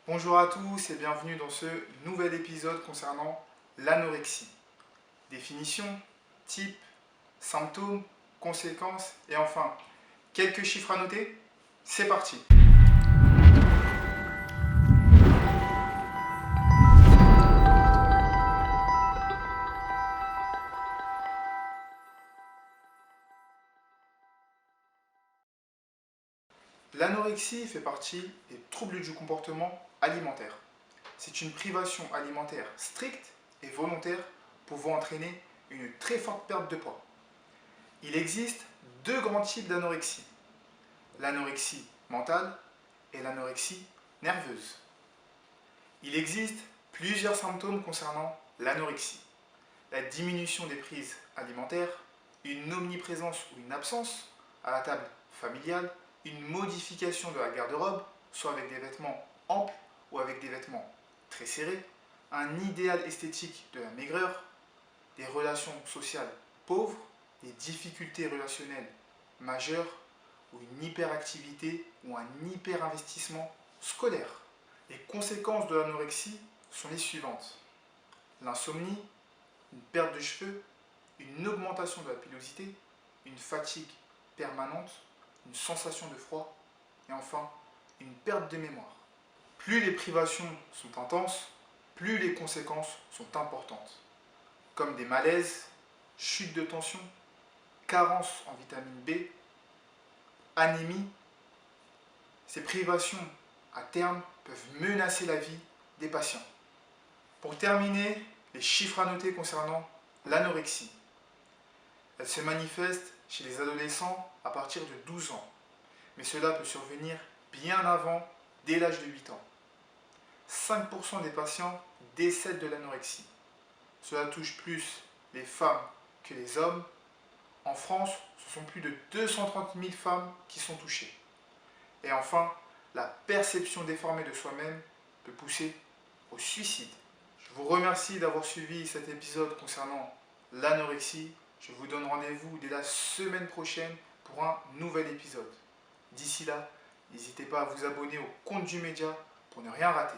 Bonjour à tous et bienvenue dans ce nouvel épisode concernant l'anorexie. Définition, type, symptômes, conséquences et enfin, quelques chiffres à noter. C'est parti! L'anorexie fait partie des troubles du comportement alimentaire. C'est une privation alimentaire stricte et volontaire pouvant entraîner une très forte perte de poids. Il existe deux grands types d'anorexie. L'anorexie mentale et l'anorexie nerveuse. Il existe plusieurs symptômes concernant l'anorexie. La diminution des prises alimentaires, une omniprésence ou une absence à la table familiale, une modification de la garde-robe, soit avec des vêtements amples ou avec des vêtements très serrés, un idéal esthétique de la maigreur, des relations sociales pauvres, des difficultés relationnelles majeures ou une hyperactivité ou un hyperinvestissement scolaire. Les conséquences de l'anorexie sont les suivantes. L'insomnie, une perte de cheveux, une augmentation de la pilosité, une fatigue permanente, une sensation de froid et enfin une perte de mémoire. Plus les privations sont intenses, plus les conséquences sont importantes, comme des malaises, chute de tension, carence en vitamine B, anémie. Ces privations à terme peuvent menacer la vie des patients. Pour terminer, les chiffres à noter concernant l'anorexie. Elle se manifeste chez les adolescents à partir de 12 ans, mais cela peut survenir bien avant, dès l'âge de 8 ans. 5% des patients décèdent de l'anorexie. Cela touche plus les femmes que les hommes. En France, ce sont plus de 230 000 femmes qui sont touchées. Et enfin, la perception déformée de soi-même peut pousser au suicide. Je vous remercie d'avoir suivi cet épisode concernant l'anorexie. Je vous donne rendez-vous dès la semaine prochaine pour un nouvel épisode. D'ici là, n'hésitez pas à vous abonner au compte du média pour ne rien rater.